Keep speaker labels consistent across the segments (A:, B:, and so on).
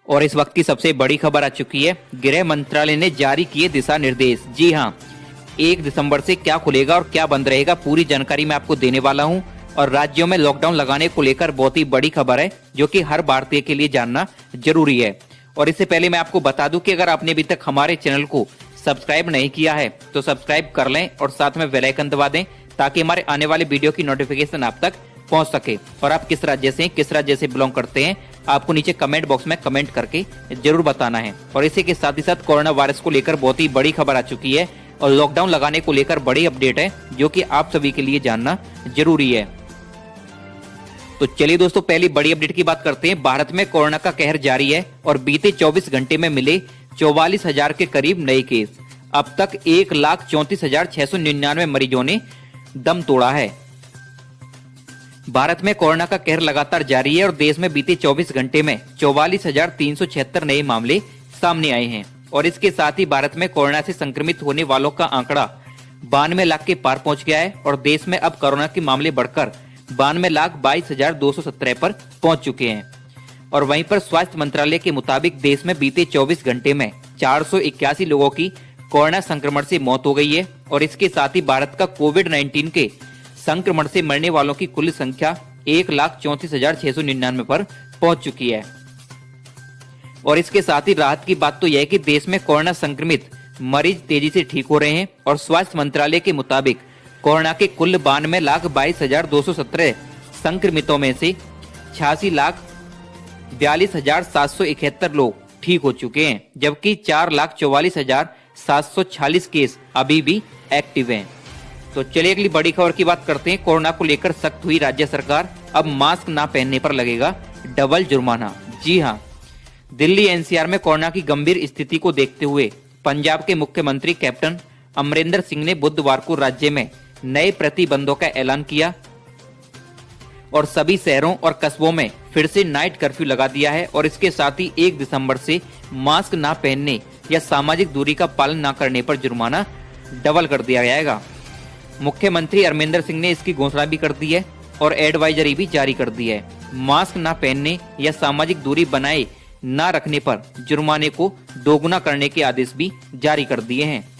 A: और इस वक्त की सबसे बड़ी खबर आ चुकी है। गृह मंत्रालय ने जारी किए दिशा निर्देश। जी हाँ, 1 दिसंबर से क्या खुलेगा और क्या बंद रहेगा, पूरी जानकारी मैं आपको देने वाला हूँ। और राज्यों में लॉकडाउन लगाने को लेकर बहुत ही बड़ी खबर है, जो कि हर भारतीय के लिए जानना जरूरी है। और इससे पहले मैं आपको बता दूं कि अगर आपने अभी तक हमारे चैनल को सब्सक्राइब नहीं किया है तो सब्सक्राइब कर लें और साथ में बेल आइकन दबा दें, ताकि हमारे आने वाले वीडियो की नोटिफिकेशन आप तक पहुंच सके। और आप किस राज्य से किस राज्य से बिलोंग करते हैं, आपको नीचे कमेंट बॉक्स में कमेंट करके जरूर बताना है। और इसी के साथ ही साथ कोरोना वायरस को लेकर बहुत ही बड़ी खबर आ चुकी है और लॉकडाउन लगाने को लेकर बड़ी अपडेट है, जो कि आप सभी के लिए जानना जरूरी है। तो चलिए दोस्तों, पहली बड़ी अपडेट की बात करते हैं। भारत में कोरोना का कहर जारी है और बीते 24 घंटे में मिले 44,000 के करीब नए केस। अब तक 1,34,699 मरीजों ने दम तोड़ा है। भारत में कोरोना का कहर लगातार जारी है और देश में बीते 24 घंटे में 44,376 नए मामले सामने आए हैं। और इसके साथ ही भारत में कोरोना से संक्रमित होने वालों का आंकड़ा 92 लाख के पार पहुंच गया है और देश में अब कोरोना के मामले बढ़कर 92,22,217 पर पहुंच चुके हैं। और वहीं पर स्वास्थ्य मंत्रालय के मुताबिक देश में बीते 24 घंटे में 481 लोगों की कोरोना संक्रमण से मौत हो गई है। और इसके साथ ही भारत का कोविड-19 के संक्रमण से मरने वालों की कुल संख्या 1,34,699 पर पहुंच चुकी है। और इसके साथ ही राहत की बात तो यह है कि देश में कोरोना संक्रमित मरीज तेजी से ठीक हो रहे हैं। और स्वास्थ्य मंत्रालय के मुताबिक कोरोना के कुल 92,22,217 संक्रमितों में से 86,42,771 लोग ठीक हो चुके हैं, जबकि 4,44,746 केस अभी भी एक्टिव हैं। तो चलिए अगली बड़ी खबर की बात करते हैं। कोरोना को लेकर सख्त हुई राज्य सरकार, अब मास्क ना पहनने पर लगेगा डबल जुर्माना। जी हाँ, दिल्ली एनसीआर में कोरोना की गंभीर स्थिति को देखते हुए पंजाब के मुख्यमंत्री कैप्टन अमरिंदर सिंह ने बुधवार को राज्य में नए प्रतिबंधों का ऐलान किया और सभी शहरों और कस्बों में फिर से नाइट कर्फ्यू लगा दिया है। और इसके साथ ही 1 दिसंबर से मास्क ना पहनने या सामाजिक दूरी का पालन ना करने पर जुर्माना डबल कर दिया जाएगा। मुख्यमंत्री अमरिंदर सिंह ने इसकी घोषणा भी कर दी है और एडवाइजरी भी जारी कर दी है। मास्क ना पहनने या सामाजिक दूरी बनाए ना रखने पर जुर्माने को दोगुना करने के आदेश भी जारी कर दिए हैं।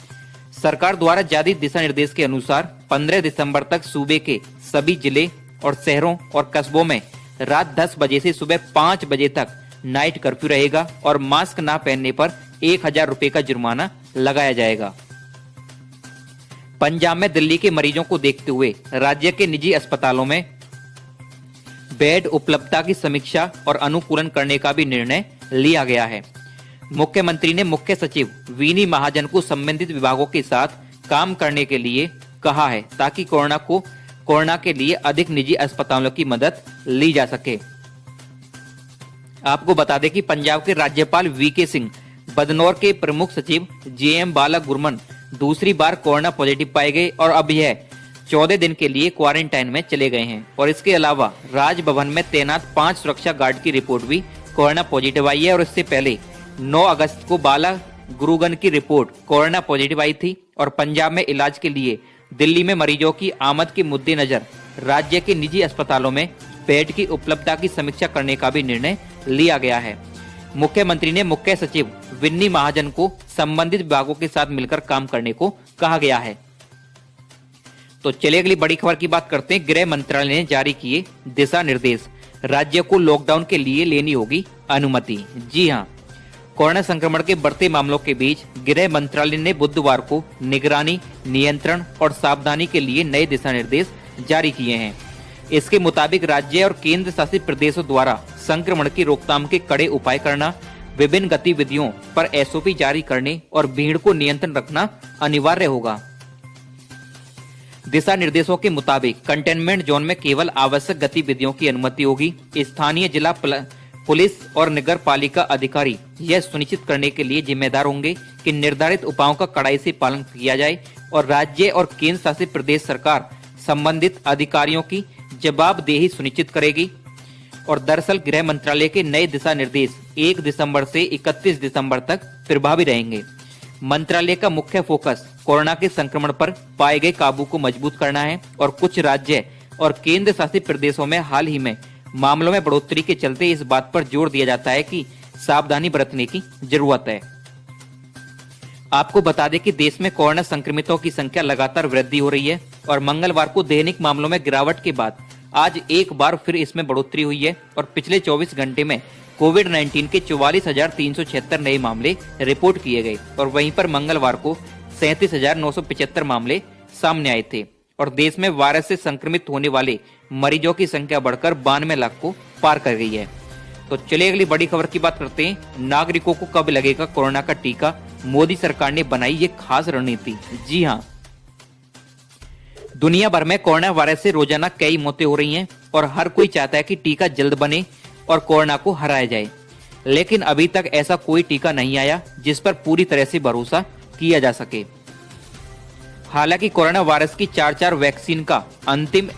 A: सरकार द्वारा जारी दिशा निर्देश के अनुसार 15 दिसंबर तक सूबे के सभी जिले और शहरों और कस्बों में रात 10 बजे से सुबह 5 बजे तक नाइट कर्फ्यू रहेगा और मास्क ना पहनने पर 1,000 रुपए का जुर्माना लगाया जाएगा। पंजाब में दिल्ली के मरीजों को देखते हुए राज्य के निजी अस्पतालों में बेड उपलब्धता की समीक्षा और अनुकूलन करने का भी निर्णय लिया गया है। मुख्यमंत्री ने मुख्य सचिव वीनी महाजन को संबंधित विभागों के साथ काम करने के लिए कहा है, ताकि कोरोना के लिए अधिक निजी अस्पतालों की मदद ली जा सके। आपको बता दें कि पंजाब के राज्यपाल वीके सिंह, बदनौर के प्रमुख सचिव जेएम बालागुरमन दूसरी बार कोरोना पॉजिटिव पाए गए और अब यह 14 दिन के लिए क्वारंटाइन में चले गए हैं। और इसके अलावा राजभवन में तैनात 5 सुरक्षा गार्ड की रिपोर्ट भी कोरोना पॉजिटिव आई है। और इससे पहले 9 अगस्त को बाला गुरुगन की रिपोर्ट कोरोना पॉजिटिव आई थी। और पंजाब में इलाज के लिए दिल्ली में मरीजों की आमद के मद्देनजर राज्य के निजी अस्पतालों में बेड की उपलब्धता की समीक्षा करने का भी निर्णय लिया गया है। मुख्यमंत्री ने मुख्य सचिव विन्नी महाजन को संबंधित विभागों के साथ मिलकर काम करने को कहा गया है। तो चलिए अगली बड़ी खबर की बात करते हैं। गृह मंत्रालय ने जारी किए दिशा निर्देश, राज्य को लॉकडाउन के लिए लेनी होगी अनुमति। जी हाँ, कोरोना संक्रमण के बढ़ते मामलों के बीच गृह मंत्रालय ने बुधवार को निगरानी, नियंत्रण और सावधानी के लिए नए दिशा निर्देश जारी किए हैं। इसके मुताबिक राज्य और केंद्र शासित प्रदेशों द्वारा संक्रमण की रोकथाम के कड़े उपाय करना, विभिन्न गतिविधियों पर एसओपी जारी करने और भीड़ को नियंत्रण रखना अनिवार्य होगा। दिशा निर्देशों के मुताबिक कंटेनमेंट जोन में केवल आवश्यक गतिविधियों की अनुमति होगी। स्थानीय जिला पुलिस और नगर पालिका अधिकारी यह सुनिश्चित करने के लिए जिम्मेदार होंगे कि निर्धारित उपायों का कड़ाई से पालन किया जाए। और राज्य और केंद्र शासित प्रदेश सरकार संबंधित अधिकारियों की जवाबदेही सुनिश्चित करेगी। और दरअसल गृह मंत्रालय के नए दिशा निर्देश 1 दिसंबर से 31 दिसंबर तक प्रभावी रहेंगे। मंत्रालय का मुख्य फोकस कोरोना के संक्रमण पर पाए गए काबू को मजबूत करना है। और कुछ राज्य और केंद्र शासित प्रदेशों में हाल ही में मामलों में बढ़ोतरी के चलते इस बात पर जोर दिया जाता है कि सावधानी बरतने की जरूरत है। आपको बता दें कि देश में कोरोना संक्रमितों की संख्या लगातार वृद्धि हो रही है और मंगलवार को दैनिक मामलों में गिरावट के बाद आज एक बार फिर इसमें बढ़ोतरी हुई है और पिछले 24 घंटे में कोविड-19 के 44,376 नए मामले रिपोर्ट किए गए और वहीं पर मंगलवार को 37,975 मामले सामने आए थे और देश में वायरस से संक्रमित होने वाले मरीजों की संख्या बढ़कर 92 लाख को पार कर गई है। तो चलिए अगली बड़ी खबर की बात करते हैं। नागरिकों को कब लगेगा कोरोना का टीका, मोदी सरकार ने बनाई ये खास रणनीति। जी हां, दुनिया भर में कोरोना वायरस से रोजाना कई मौतें हो रही हैं और हर कोई चाहता है कि टीका जल्द बने और कोरोना को हराया जाए, लेकिन अभी तक ऐसा कोई टीका नहीं आया जिस पर पूरी तरह से भरोसा किया जा सके। हालांकि कोरोना वायरस की 4 वैक्सीन का अंतिम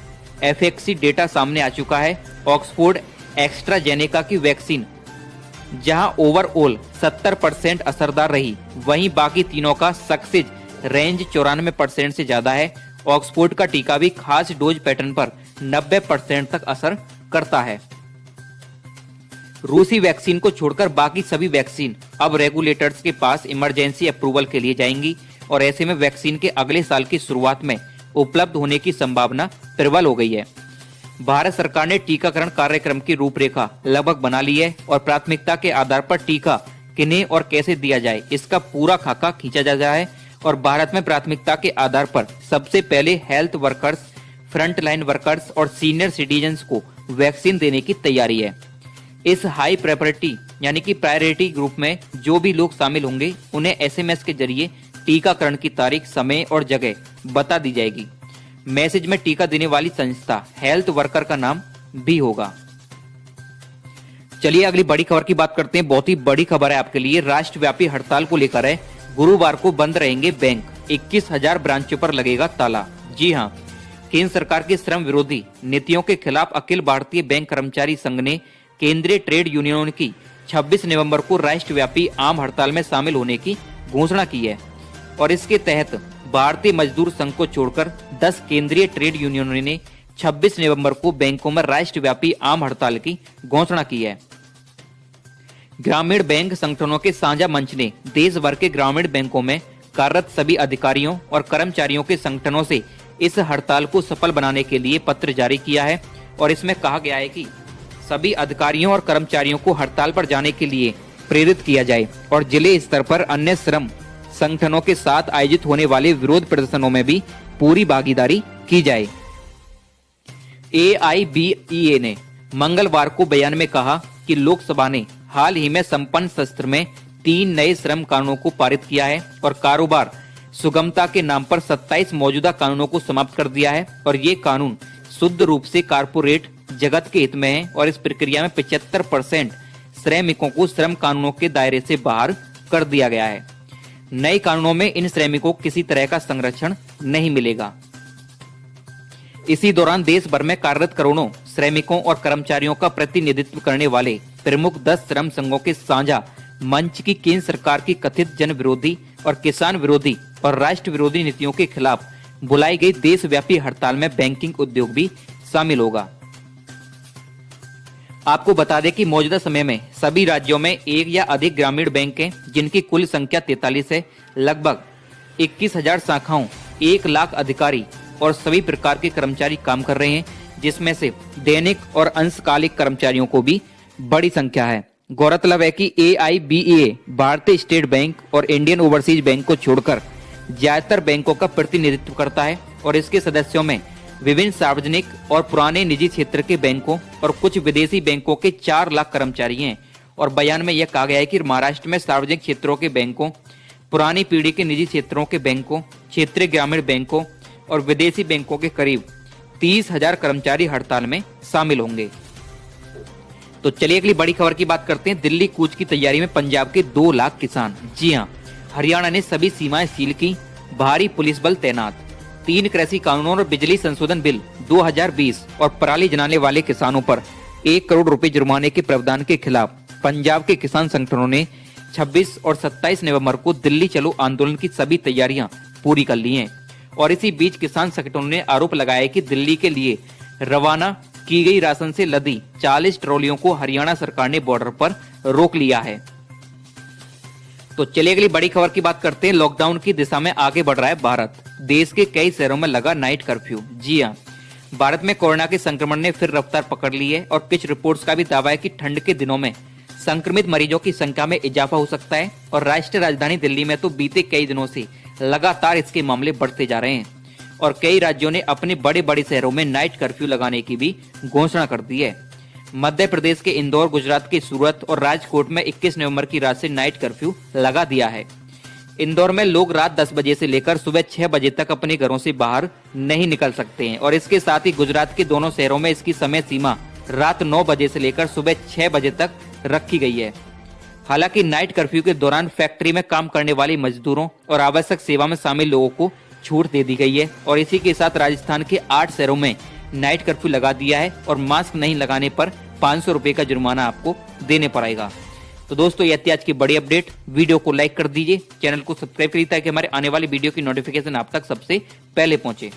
A: एफिकेसी डेटा सामने आ चुका है। ऑक्सफोर्ड एस्ट्राजेनेका की वैक्सीन जहां ओवरऑल 70% असरदार रही, वहीं बाकी तीनों का सक्सेस रेंज 94% से ज्यादा है। ऑक्सफोर्ड का टीका भी खास डोज पैटर्न पर 90% तक असर करता है। रूसी वैक्सीन को छोड़कर बाकी सभी वैक्सीन अब रेगुलेटर्स के पास इमरजेंसी अप्रूवल के लिए जाएंगी और ऐसे में वैक्सीन के अगले साल की शुरुआत में उपलब्ध होने की संभावना प्रबल हो गई है। भारत सरकार ने टीकाकरण कार्यक्रम की रूपरेखा लगभग बना ली है और प्राथमिकता के आधार पर टीका किन्हें और कैसे दिया जाए इसका पूरा खाका खींचा जा रहा है और भारत में प्राथमिकता के आधार पर सबसे पहले health workers, front line workers और सीनियर सिटीजन्स को वैक्सीन देने की तैयारी है। इस हाई प्रायोरिटी यानी कि प्रायोरिटी ग्रुप में जो भी लोग शामिल होंगे उन्हें एसएमएस के जरिए टीकाकरण की तारीख, समय और जगह बता दी जाएगी। मैसेज में टीका देने वाली संस्था, हेल्थ वर्कर का नाम भी होगा। चलिए अगली बड़ी खबर की बात करते हैं। बहुत ही बड़ी खबर है आपके लिए, राष्ट्रव्यापी हड़ताल को लेकर है। गुरुवार को बंद रहेंगे बैंक, 21,000 ब्रांचों पर लगेगा ताला। जी हां, केंद्र सरकार की श्रम विरोधी नीतियों के खिलाफ अखिल भारतीय बैंक कर्मचारी संघ ने केंद्रीय ट्रेड यूनियनों की 26 नवंबर को राष्ट्रव्यापी आम हड़ताल में शामिल होने की घोषणा की है और इसके तहत भारतीय मजदूर संघ को छोड़कर 10 केंद्रीय ट्रेड यूनियनों ने 26 नवंबर को बैंकों में राष्ट्रव्यापी आम हड़ताल की घोषणा की है। ग्रामीण बैंक संगठनों के साझा मंच ने देश भर के ग्रामीण बैंकों में कार्यरत सभी अधिकारियों और कर्मचारियों के संगठनों से इस हड़ताल को सफल बनाने के लिए पत्र जारी किया है और इसमें कहा गया है कि सभी अधिकारियों और कर्मचारियों को हड़ताल पर जाने के लिए प्रेरित किया जाए और जिले स्तर पर अन्य श्रम संगठनों के साथ आयोजित होने वाले विरोध प्रदर्शनों में भी पूरी भागीदारी की जाए। AIBEA ने मंगलवार को बयान में कहा कि लोकसभा ने हाल ही में संपन्न सत्र में 3 नए श्रम कानूनों को पारित किया है और कारोबार सुगमता के नाम पर 27 मौजूदा कानूनों को समाप्त कर दिया है और ये कानून शुद्ध रूप से कारपोरेट जगत के हित में है और इस प्रक्रिया में 75% श्रमिकों को श्रम कानूनों के दायरे से बाहर कर दिया गया है। नए कानूनों में इन श्रमिकों को किसी तरह का संरक्षण नहीं मिलेगा। इसी दौरान देश भर में कार्यरत करोड़ों श्रमिकों और कर्मचारियों का प्रतिनिधित्व करने वाले प्रमुख 10 श्रम संघों के साझा मंच की केंद्र सरकार की कथित जन विरोधी और किसान विरोधी और राष्ट्र विरोधी नीतियों के खिलाफ बुलाई गई देशव्यापी हड़ताल में बैंकिंग उद्योग भी शामिल होगा। आपको बता दें कि मौजूदा समय में सभी राज्यों में एक या अधिक ग्रामीण बैंक हैं जिनकी कुल संख्या 43 है। लगभग 21,000 शाखाओं, 1 लाख अधिकारी और सभी प्रकार के कर्मचारी काम कर रहे हैं, जिसमें से दैनिक और अंशकालिक कर्मचारियों को भी बड़ी संख्या है। गौरतलब है कि AIBEA भारतीय स्टेट बैंक और इंडियन ओवरसीज बैंक को छोड़कर ज्यादातर बैंकों का प्रतिनिधित्व करता है और इसके सदस्यों में विभिन्न सार्वजनिक और पुराने निजी क्षेत्र के बैंकों और कुछ विदेशी बैंकों के 4 लाख कर्मचारी हैं। और बयान में यह कहा गया है कि महाराष्ट्र में सार्वजनिक क्षेत्रों के बैंकों, पुरानी पीढ़ी के निजी क्षेत्रों के बैंकों, क्षेत्रीय ग्रामीण बैंकों और विदेशी बैंकों के करीब 30,000 कर्मचारी हड़ताल में शामिल होंगे। तो चलिए अगली बड़ी खबर की बात करते हैं। दिल्ली कूच की तैयारी में पंजाब के 2 लाख किसान। जी हां, हरियाणा ने सभी सीमाएं सील की, भारी पुलिस बल तैनात। 3 कृषि कानूनों और बिजली संशोधन बिल 2020 और पराली जलाने वाले किसानों पर 1 करोड़ रुपए जुर्माने के प्रावधान के खिलाफ पंजाब के किसान संगठनों ने 26 और 27 नवंबर को दिल्ली चलो आंदोलन की सभी तैयारियां पूरी कर ली हैं। और इसी बीच किसान संगठनों ने आरोप लगाया कि दिल्ली के लिए रवाना की गई राशन से लदी 40 ट्रॉलियों को हरियाणा सरकार ने बॉर्डर पर रोक लिया है। तो चलिए अगली बड़ी खबर की बात करते हैं। लॉकडाउन की दिशा में आगे बढ़ रहा है भारत। देश के कई शहरों में लगा नाइट कर्फ्यू। जी हां, भारत में कोरोना के संक्रमण ने फिर रफ्तार पकड़ ली है और कुछ रिपोर्ट्स का भी दावा है कि ठंड के दिनों में संक्रमित मरीजों की संख्या में इजाफा हो सकता है। और राष्ट्रीय राजधानी दिल्ली में तो बीते कई दिनों से लगातार इसके मामले बढ़ते जा रहे हैं और कई राज्यों ने अपने बड़े बड़े शहरों में नाइट कर्फ्यू लगाने की भी घोषणा कर दी है। मध्य प्रदेश के इंदौर, गुजरात के सूरत और राजकोट में 21 नवंबर की रात से नाइट कर्फ्यू लगा दिया है। इंदौर में लोग रात 10 बजे से लेकर सुबह 6 बजे तक अपने घरों से बाहर नहीं निकल सकते हैं और इसके साथ ही गुजरात के दोनों शहरों में इसकी समय सीमा रात 9 बजे से लेकर सुबह 6 बजे तक रखी गई है। हालांकि नाइट कर्फ्यू के दौरान फैक्ट्री में काम करने वाले मजदूरों और आवश्यक सेवा में शामिल लोगों को छूट दे दी गई है और इसी के साथ राजस्थान के 8 शहरों में नाइट कर्फ्यू लगा दिया है और मास्क नहीं लगाने पर 500 रुपए का जुर्माना आपको देने पड़ेगा। तो दोस्तों ये थी आज की बड़ी अपडेट। वीडियो को लाइक कर दीजिए, चैनल को सब्सक्राइब करिए ताकि हमारे आने वाली वीडियो की नोटिफिकेशन आप तक सबसे पहले पहुंचे।